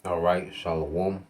All right, Shalom.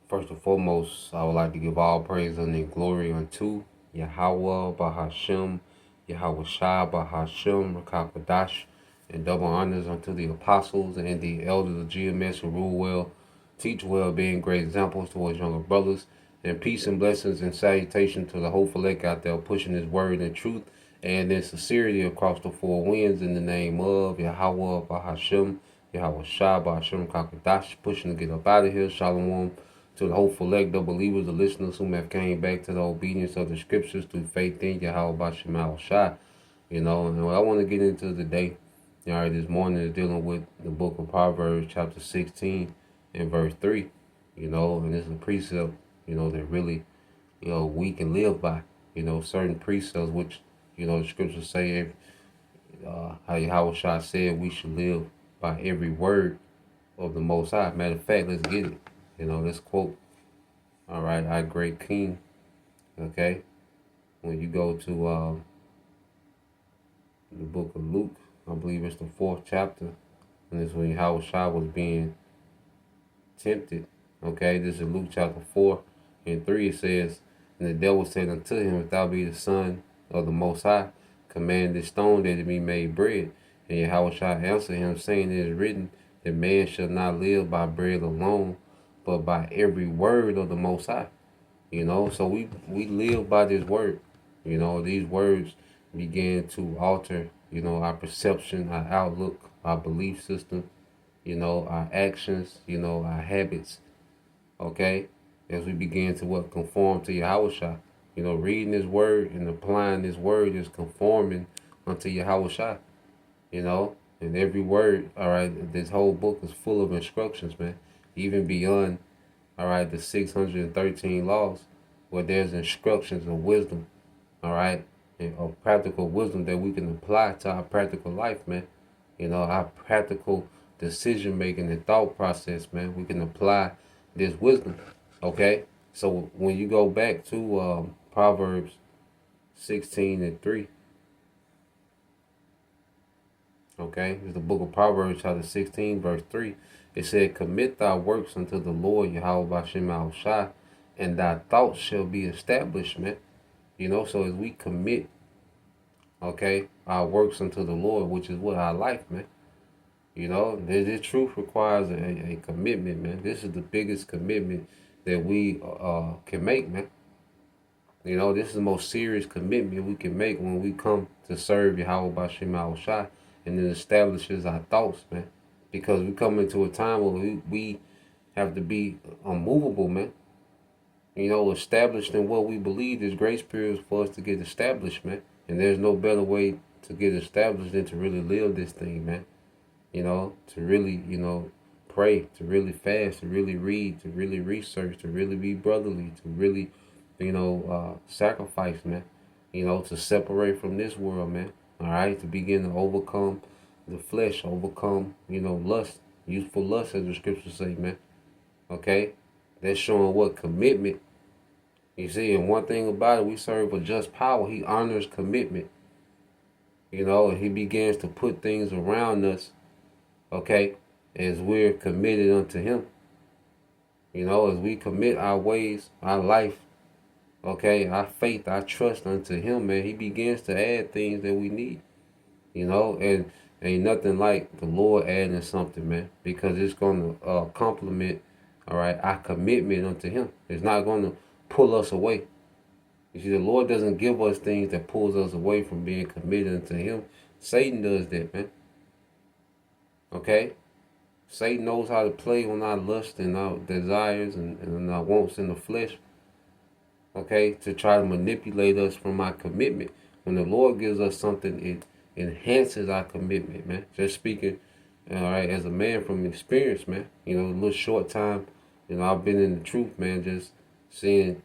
First and foremost, I would like to give all praise and glory unto Yahweh Bahashem, Yahweh Shai Bahashem, Rakakadash, and double honors unto the apostles and the elders of GMS who rule well, teach well, being great examples towards younger brothers, and peace and blessings and salutation to the hopeful elect out there pushing his word in truth and in sincerity across the four winds in the name of Yahweh Bahashem, Yahweh Shah Bahashem Kakadash, pushing to get up out of here. Shalom to the hopeful elect, the believers, the listeners who have came back to the obedience of the scriptures through faith in Yahweh Bahashem Yahweh Shah. And what I want to get into today, all right, this morning is dealing with the book of Proverbs, chapter 16 and verse 3. And this is a precept, that really, we can live by, certain precepts which, the scriptures say, how Yahweh Shah said we should live by every word of the Most High. Matter of fact, let's get it. Let's quote, all right, our great King, okay? When you go to the book of Luke, I believe it's the 4th chapter, and this is when Yahweh Shah was being tempted, okay? This is Luke chapter 4 and 3. It says, and the devil said unto him, if thou be the Son of the Most High, command this stone that it be made bread. And Yahweh Shah answered him, saying, it is written, that man shall not live by bread alone, but by every word of the Most High. So we live by this word. These words began to alter, our perception, our outlook, our belief system, our actions, our habits, okay? As we begin to conform to Yahweh Shah. Reading this word and applying this word is conforming unto Yahweh Shah, and every word, all right, this whole book is full of instructions, man, even beyond, all right, the 613 laws, where there's instructions of wisdom, all right, and of practical wisdom that we can apply to our practical life, man. Our practical decision making and thought process, man. We can apply this wisdom, okay? So when you go back to Proverbs 16 and 3, okay, it's the book of Proverbs, chapter 16, verse 3. It said, commit thy works unto the Lord, Yahweh Bashem Yahweh Shai, and thy thoughts shall be established, man. So as we commit, okay, our works unto the Lord, which is what our life, man. This truth requires a commitment, man. This is the biggest commitment that we can make, man. This is the most serious commitment we can make when we come to serve Yahweh Bashem Yahweh Shai, and it establishes our thoughts, man. Because we come into a time where we have to be unmovable, man. Established in what we believe is grace periods for us to get established, man. And there's no better way to get established than to really live this thing, man. To really, pray, to really fast, to really read, to really research, to really be brotherly, to really, sacrifice, man. To separate from this world, man. All right, to begin to overcome the flesh, overcome, lust, youthful lust, as the scriptures say, man. Okay, that's showing what commitment. You see, and one thing about it, we serve a just power. He honors commitment. And he begins to put things around us, okay, as we're committed unto him. As we commit our ways, our life, okay, our faith, our trust unto him, man, he begins to add things that we need. And ain't nothing like the Lord adding something, man, because it's going to complement, all right, our commitment unto him. It's not going to pull us away. You see, the Lord doesn't give us things that pulls us away from being committed unto him. Satan does that, man. Okay? Satan knows how to play on our lust and our desires and our wants in the flesh. Okay? To try to manipulate us from our commitment. When the Lord gives us something, it enhances our commitment, man. Just speaking, all right, as a man from experience, man. A little short time, I've been in the truth, man, just seeing,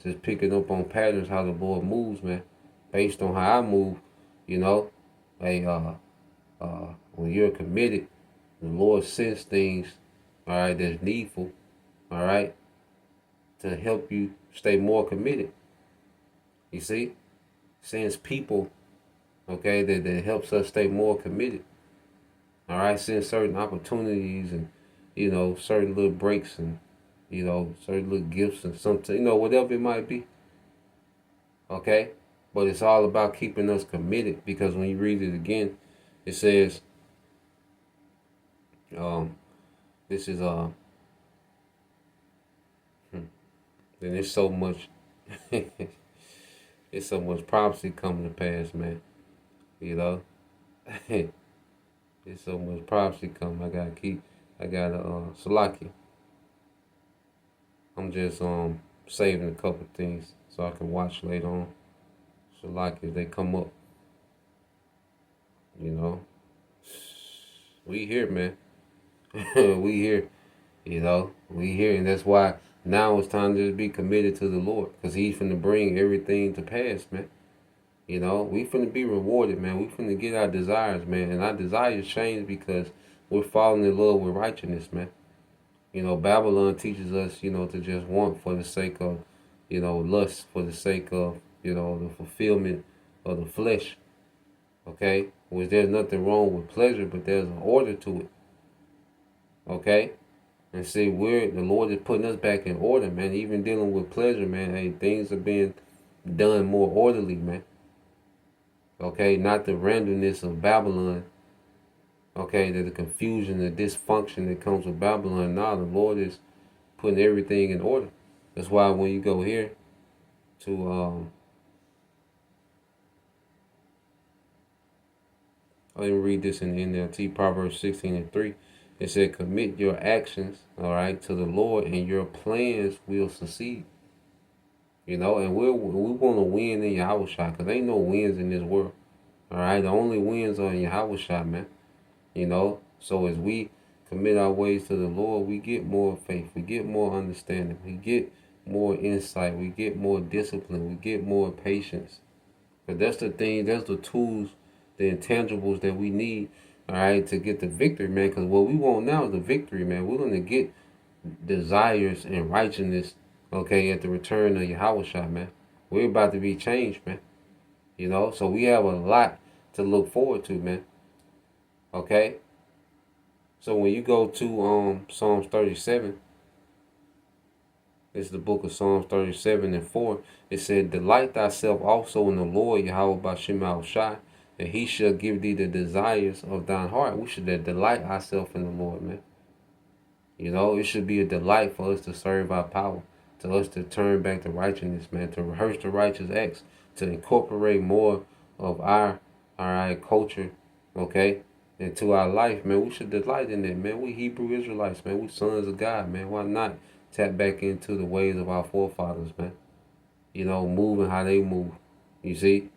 just picking up on patterns, how the Lord moves, man, based on how I move, when you're committed, the Lord sends things, all right, that's needful, all right, to help you stay more committed. You see, sends people, okay, that helps us stay more committed. All right, sends certain opportunities and certain little breaks and, certain little gifts and something, whatever it might be. Okay? But it's all about keeping us committed, because when you read it again, it says, this is, then it's so much, it's so much prophecy coming to pass, man. You know? There's so much prophecy coming. I gotta Salaki. I'm just saving a couple things so I can watch later on. Salaki, as they come up. We here, man. We here. We here, and that's why now it's time to just be committed to the Lord, because He's finna bring everything to pass, man. We finna be rewarded, man. We finna get our desires, man. And our desires change because we're falling in love with righteousness, man. Babylon teaches us, to just want for the sake of, lust, for the sake of, the fulfillment of the flesh. Okay? Which there's nothing wrong with pleasure, but there's an order to it. Okay? And see, the Lord is putting us back in order, man. Even dealing with pleasure, man. Hey, things are being done more orderly, man. Okay, not the randomness of Babylon. Okay, the confusion, the dysfunction that comes with Babylon. Now the Lord is putting everything in order. That's why when you go here to I didn't read this in the NLT, Proverbs 16:3. It said, commit your actions, all right, to the Lord, and your plans will succeed. And we want to win in Yahushua, because ain't no wins in this world. All right, the only wins are in Yahushua, man. So as we commit our ways to the Lord, we get more faith, we get more understanding, we get more insight, we get more discipline, we get more patience. But that's the thing, that's the tools, the intangibles that we need, all right, to get the victory, man. Because what we want now is the victory, man. We're going to get desires and righteousness, okay, at the return of Yahushua, man. We're about to be changed, man. So we have a lot to look forward to, man. Okay? So when you go to Psalms 37, it's the book of Psalms 37:4. It said, delight thyself also in the Lord, Yahweh Bashim Al-Shai, and He shall give thee the desires of thine heart. We should delight ourselves in the Lord, man. It should be a delight for us to serve our power, to us to turn back to righteousness, man, to rehearse the righteous acts, to incorporate more of our culture, okay, into our life, man. We should delight in it, man. We Hebrew Israelites, man. We sons of God, man. Why not tap back into the ways of our forefathers, man? Moving how they move. You see?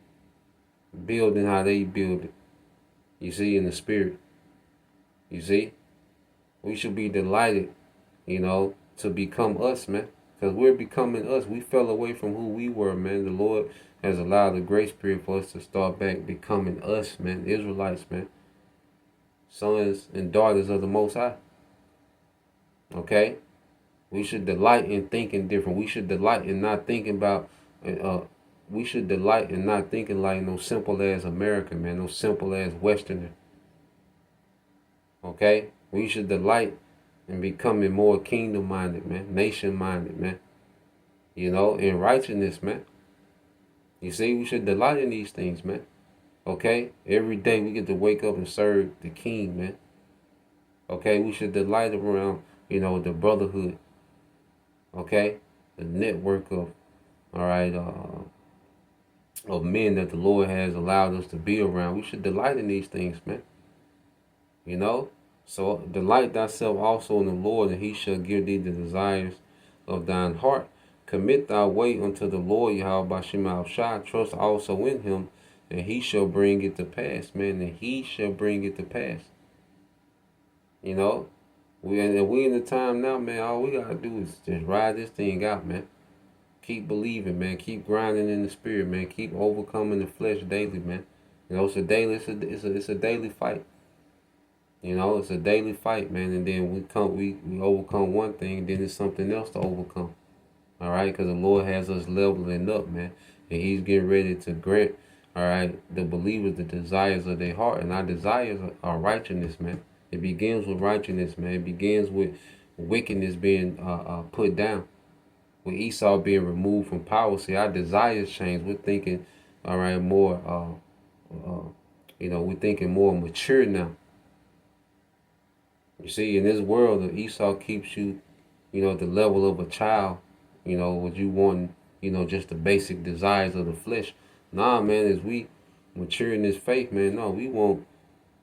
Building how they build it. You see, in the spirit. You see? We should be delighted, to become us, man. Because we're becoming us. We fell away from who we were, man. The Lord has allowed the grace period for us to start back becoming us, man. Israelites, man. Sons and daughters of the Most High. Okay? We should delight in thinking different. We should delight in not thinking about, we should delight in not thinking like no simple as American, man. No simple as Westerner. Okay? We should delight in becoming more kingdom-minded, man. Nation-minded, man. In righteousness, man. You see, we should delight in these things, man. Okay? Every day we get to wake up and serve the King, man. Okay? We should delight around, the brotherhood. Okay? The network of, of men that the Lord has allowed us to be around. We should delight in these things, man. So delight thyself also in the Lord, and He shall give thee the desires of thine heart. Commit thy way unto the Lord, Yahweh Bashim Al-Shai. Trust also in Him, and He shall bring it to pass, man. And He shall bring it to pass. We in the time now, man. All we gotta do is just ride this thing out, man. Keep believing, man. Keep grinding in the spirit, man. Keep overcoming the flesh daily, man. It's a daily, it's a daily fight. It's a daily fight, man. And then we overcome one thing, then there's something else to overcome. All right, because the Lord has us leveling up, man, and He's getting ready to grant, the believers the desires of their heart, and our desires are righteousness, man. It begins with righteousness, man. It begins with wickedness being put down. With Esau being removed from power. See, our desires change. We're thinking, all right, more, we're thinking more mature now. You see, in this world, the Esau keeps you, at the level of a child, what you want, just the basic desires of the flesh. Nah, man, as we mature in this faith, man, no,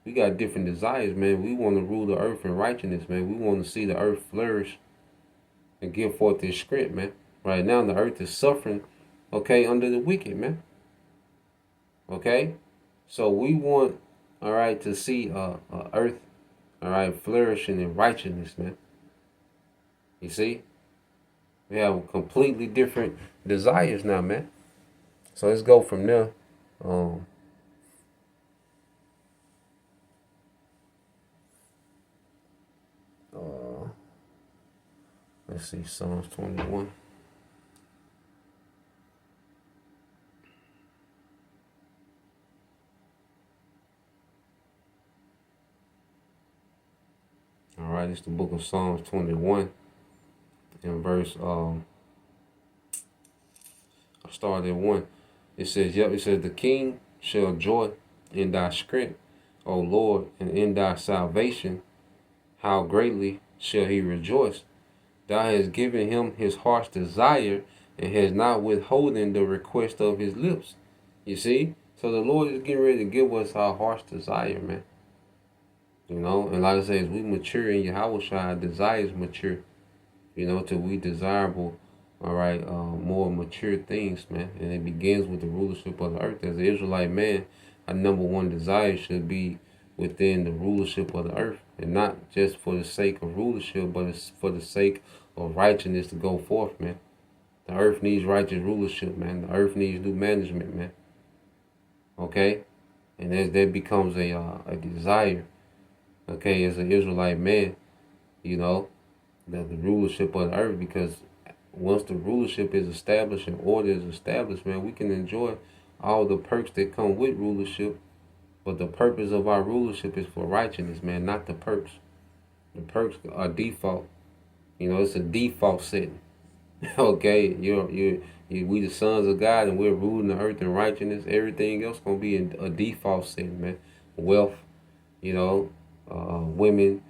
we got different desires, man. We want to rule the earth in righteousness, man. We want to see the earth flourish and give forth this strength, man. Right now, the earth is suffering, okay, under the wicked, man. Okay? So we want, all right, to see earth, all right, flourishing in righteousness, man. You see? We have completely different desires now, man. So let's go from there. Let's see, Psalms 21. All right, it's the book of Psalms 21. In verse, I started at 1. It says, the king shall joy in thy strength, O Lord, and in thy salvation, how greatly shall he rejoice. Thou hast given him his heart's desire, and has not withholden the request of his lips. You see? So the Lord is getting ready to give us our heart's desire, man. And like I say, as we mature in Yahweh, our desires mature, till we desirable, all right, more mature things, man. And it begins with the rulership of the earth. As an Israelite man, our number one desire should be within the rulership of the earth, and not just for the sake of rulership, but it's for the sake of righteousness to go forth, man. The earth needs righteous rulership, man. The earth needs new management, man. Okay? And as that becomes a desire, okay, as an Israelite man, that the rulership of the earth, because once the rulership is established and order is established, man, we can enjoy all the perks that come with rulership. But the purpose of our rulership is for righteousness, man, not the perks. The perks are default. It's a default setting. Okay, we the sons of God, and we're ruling the earth in righteousness. Everything else gonna be in a default setting, man. Wealth, women,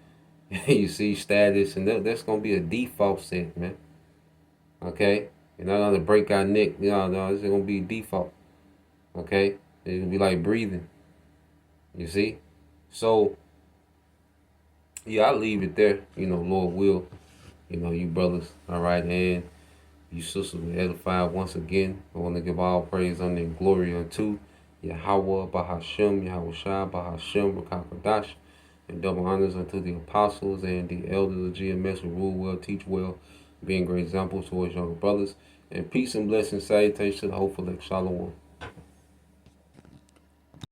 you see, status, and that's gonna be a default setting, man. Okay, you're not gonna break our neck. No, this is gonna be default. Okay, it's gonna be like breathing. You see? So, yeah, I'll leave it there. Lord will. You brothers, all right, and you sisters will edify once again. I want to give all praise, honor, and glory unto Yahweh, Bahashem, Yahweh Shai, Bahashem, Rakakadash, and double honors unto the apostles and the elders of GMS who rule well, teach well, being great examples towards younger brothers. And peace and blessings, salutations to the hopeful elect. Shalom.